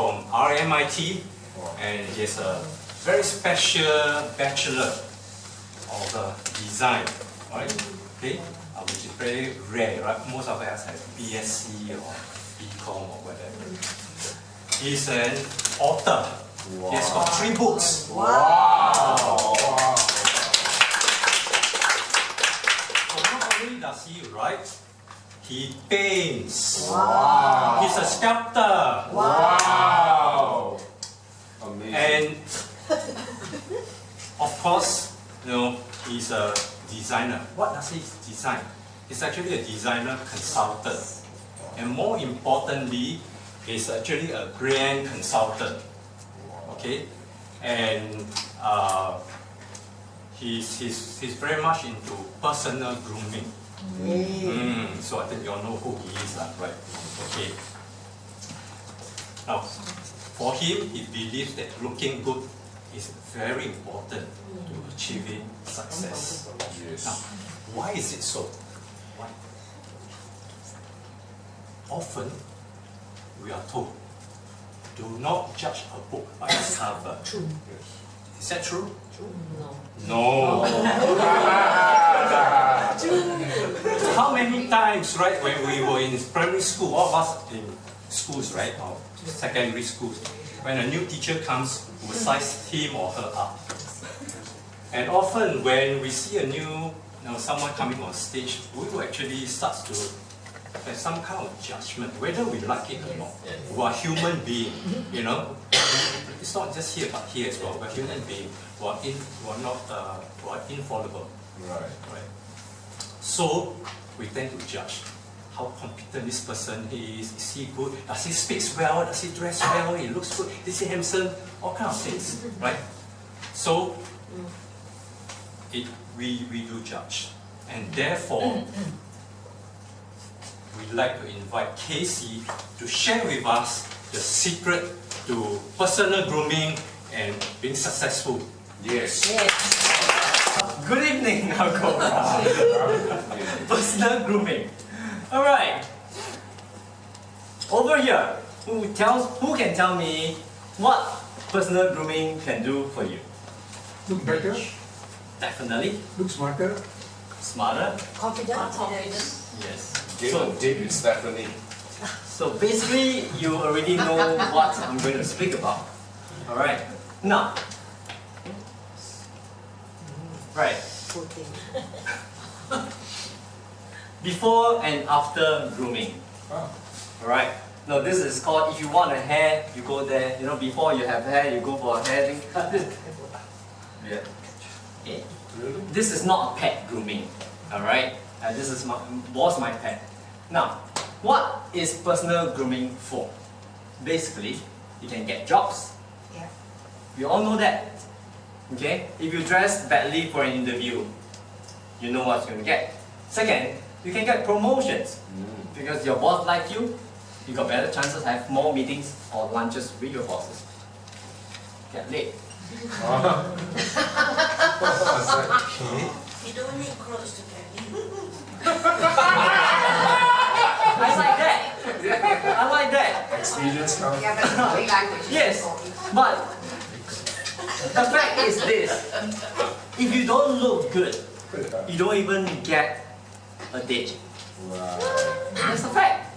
from RMIT, and he's a very special bachelor of design, right? Okay, which is very rare, right? Most of us have BSc or BCom or whatever. He's an author. Wow. He has got 3 books. Wow! So not only does he write, he paints. Wow! He's a sculptor. Wow! Amazing. And of course, you know, he's a designer. What does he design? He's actually a designer consultant. And more importantly, he's actually a brand consultant. Okay? And he's very much into personal grooming. So I think you all know who he is, right? Okay. Now, for him, he believes that looking good is very important to achieving success. Yes. Now, why is it so? Why? Often, we are told, do not judge a book by its cover. True. Is that true? True. No. No. How many times, right, when we were in primary school, all of us in schools, right, or secondary schools, when a new teacher comes, we size him or her up. And often when we see a new, someone coming on stage, we will actually start to have some kind of judgment, whether we like it or not. We are human beings, you know. It's not just here, but here as well. We're human beings. We're infallible. Right. So we tend to judge how competent this person is. Is he good? Does he speak well? Does he dress well? He looks good. Is he handsome? All kinds of things, right? So we do judge, and therefore we'd like to invite Casey to share with us the secret to personal grooming and being successful. Yes. Good evening, Agora. Personal grooming. Alright. Over here, who can tell me what personal grooming can do for you? Look better. Definitely. Look smarter. Smarter. Confident. Yes. Dave is Stephanie. So basically, you already know what I'm going to speak about. Alright. Now. Right. Before and after grooming. Alright. Now this is called, if you want a hair, you go there. You know, before you have hair, you go for a hair thing. Yeah. Okay. This is not a pet grooming. Alright. This was my pet. Now, what is personal grooming for? Basically, you can get jobs. Yeah. We all know that. Okay? If you dress badly for an interview, you know what you're going to get. Second, you can get promotions. Because your boss likes you, you got better chances to have more meetings or lunches with your bosses. Get late. You don't need clothes to get in. I like that. I like that. Experience now. Yeah, but body language. Yes, but the fact is this: if you don't look good, you don't even get a date. That's a fact.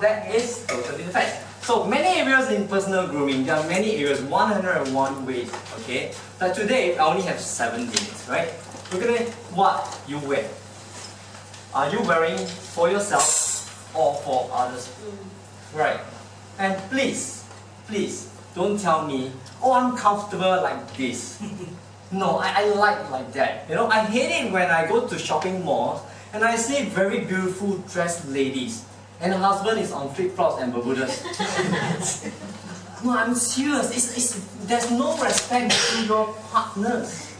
That is totally the fact. So many areas in personal grooming. There are many areas, 101 ways. Okay, but today I only have 7 minutes. Right? Look at what you wear. Are you wearing for yourself or for others? Right. And please, don't tell me, oh, I'm comfortable like this. No, I like that. You know, I hate it when I go to shopping malls and I see very beautiful dressed ladies and the husband is on flip-flops and Bermudas. No, I'm serious. There's no respect to your partners.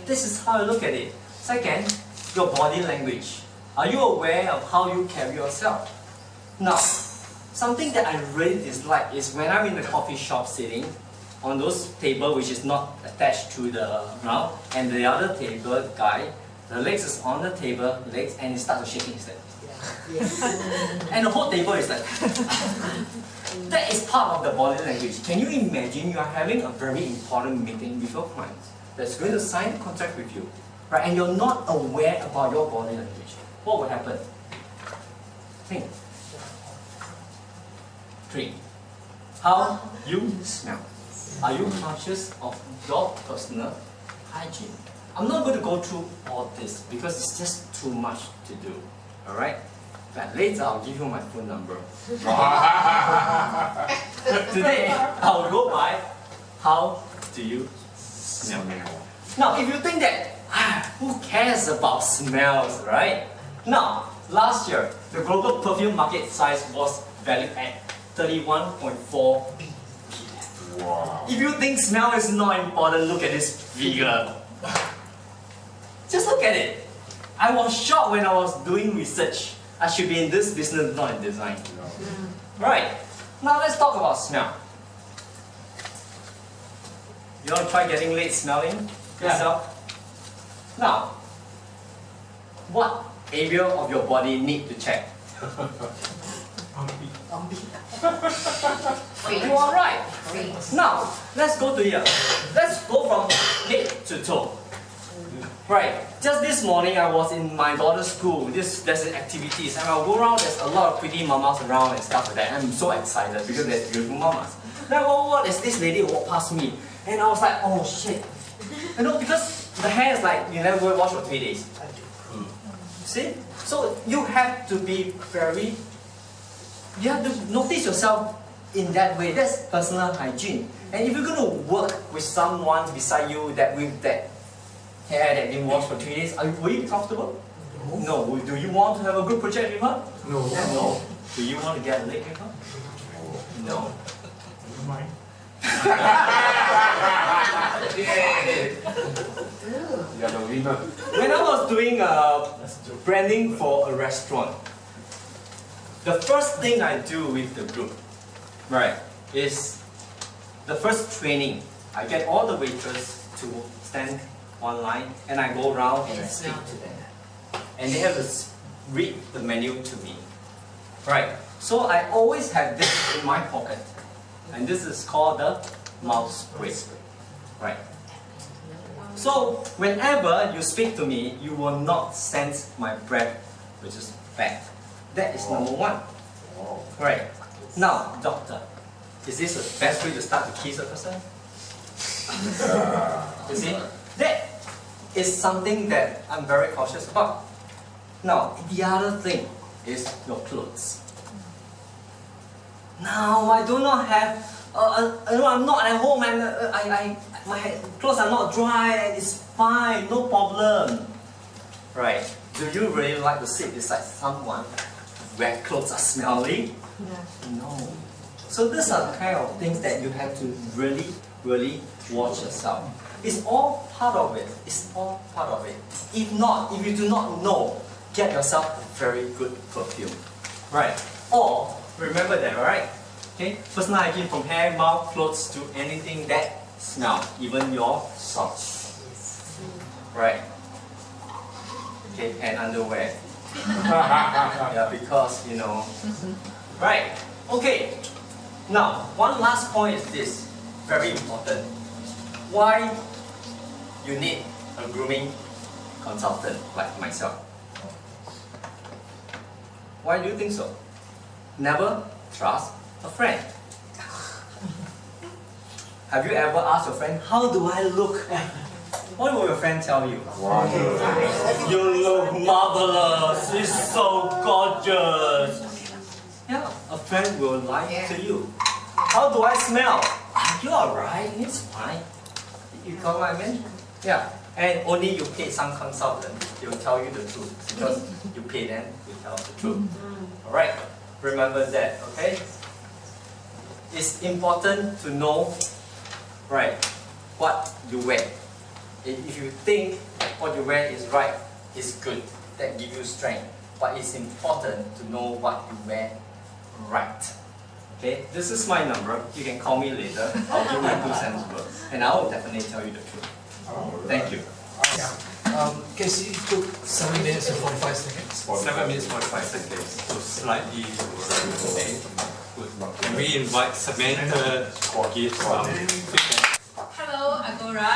This is how I look at it. Second, your body language. Are you aware of how you carry yourself? Now, something that I really dislike is when I'm in the coffee shop sitting on those table which is not attached to the ground, and the other table guy, the legs is on the table, legs, and he starts shaking his head. And the whole table is like, That is part of the body language. Can you imagine you are having a very important meeting with your client that's going to sign a contract with you, right? And you're not aware about your body language. What will happen? Think. 3. How you smell. Are you conscious of your personal hygiene? I'm not going to go through all this because it's just too much to do. Alright? But later I'll give you my phone number. Today I'll go by how do you smell. Now if you think that who cares about smells, right? Now last year the global perfume market size was valued at 31.4 billion. Wow. If you think smell is not important, look at this figure. Just look at it. I was shocked when I was doing research. I should be in this business, not in design. Right. Now let's talk about smell. You want to try getting late smelling yourself? Now, what area of your body need to check? You are right. Now, let's go to here. Let's go from head to toe. Right. Just this morning, I was in my daughter's school. There's activities, and I'll go around. There's a lot of pretty mamas around and stuff like that. I'm so excited because there's beautiful mamas. Then there's this lady who walked past me, and I was like, oh shit. You know, because the hair is like you never wash for 3 days. See? So you have to be very. You have to notice yourself in that way. That's personal hygiene. And if you're going to work with someone beside you with that hair that didn't wash for 3 days, will you be comfortable? No. Do you want to have a group project with her? No. No. Do you want to get laid with her? No. Mine. You're the winner. When I was doing branding for a restaurant, the first thing I do with the group, right, is the first training. I get all the waiters to stand one line, and I go around and I speak to them, and they have to read the menu to me, right? So I always have this in my pocket, and this is called the mouth spray, right? So whenever you speak to me, you will not sense my breath, which is bad. That is number 1. Right. Now, doctor, is this the best way to start to kiss a person? You see? That is something that I'm very cautious about. Now, the other thing is your clothes. Now, I do not have, I'm not at home and my clothes are not dry and it's fine, no problem. Right. Do you really like to sit beside someone where clothes are smelly? No. So these are the kind of things that you have to really, really watch yourself. It's all part of it. It's all part of it. If not, if you do not know, get yourself a very good perfume. Right. Or, remember that, right? Okay? Personal hygiene from hair, mouth, clothes to anything that smells. Even your socks. Right. Okay, and underwear. Yeah, because, you know. Right. Okay. Now, one last point is this. Very important. Why you need a grooming consultant like myself? Why do you think so? Never trust a friend. Have you ever asked your friend, how do I look? What will your friend tell you? Wow. You look marvelous. It's so gorgeous. Yeah, a friend will lie to you. How do I smell? You're alright. It's fine. You know what I mean? Yeah. And only you pay some consultant, they will tell you the truth. Because you pay them to tell the truth. Alright? Remember that, okay? It's important to know, right, what you wear. If you think what you wear is right, it's good. That gives you strength. But it's important to know what you wear right. Okay, this is my number. You can call me later. I'll give my 2 cents worth. And I will definitely tell you the truth. Thank you. Casey took 7 minutes and 45 seconds. 7 minutes 45 seconds. So slightly over. Okay. Good. We invite Samantha to give some feedback. Hello, Agora.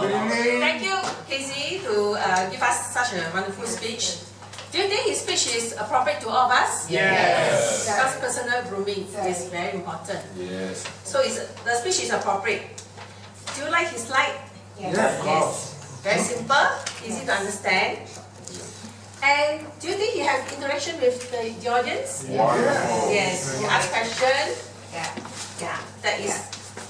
Good evening. Thank you, Casey, to give us such a wonderful speech. Do you think his speech is appropriate to all of us? Yes. Because personal grooming is very important. Yes. So the speech is appropriate. Do you like his slide? Yes. Very simple, easy to understand. And do you think he has interaction with the audience? Wonderful. Yes, he asks questions. Yeah, that is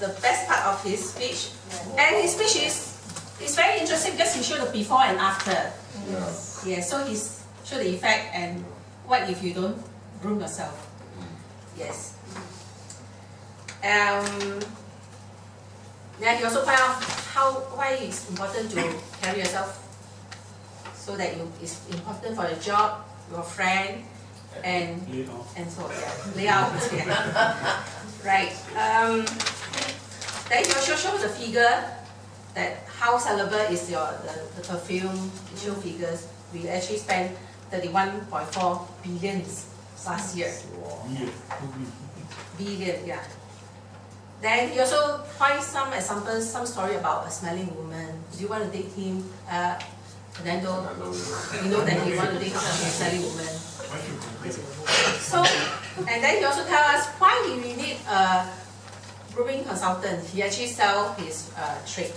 the best part of his speech. And his speech is very interesting because he showed the before and after. Yeah. Yeah, so he's show the effect and what if you don't groom yourself. Yes. Then he also point out why it's important to carry yourself so that it's important for your job, your friend, and so layout. Yeah. Right. Then he also shows the figure that how sellable is the perfume. It shows figures. We actually spent 31.4 billion last year. Billion, yeah. Then he also finds some examples, some story about a smelling woman. Do you want to date him? Fernando, you know that he want to date a smelling woman. So, and then he also tells us why we need a grooming consultant. He actually sells his trade.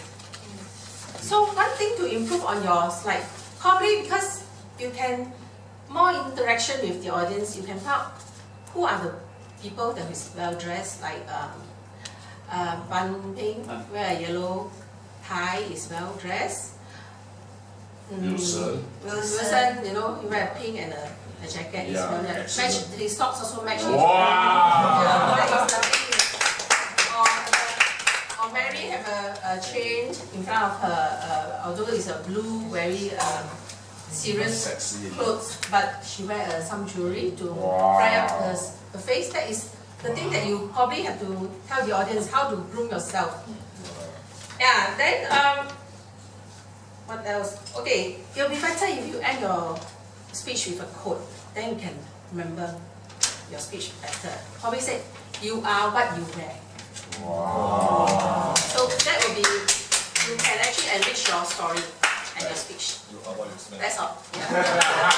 So one thing to improve on your slide, probably because you can more interaction with the audience, you can tell who are the people that is well dressed, like Ban Ping, wear a yellow tie, is well dressed. Wilson. Wilson, you know, he wear a pink and a jacket, is well dressed. Match, his socks also match. Wow. Yeah, that is the thing. Or Mary have a chain in front of her, although it's a blue, very serious Sexy. clothes, but she wear some jewelry to Wow. fry up her face. That is the thing that you probably have to tell the audience how to groom yourself. Yeah, then what else? Okay, it'll be better if you end your speech with a quote. Then you can remember your speech better. Probably say, "You are what you wear." Wow. So that will be, you can actually enrich your story and your speech. That's all. Yeah.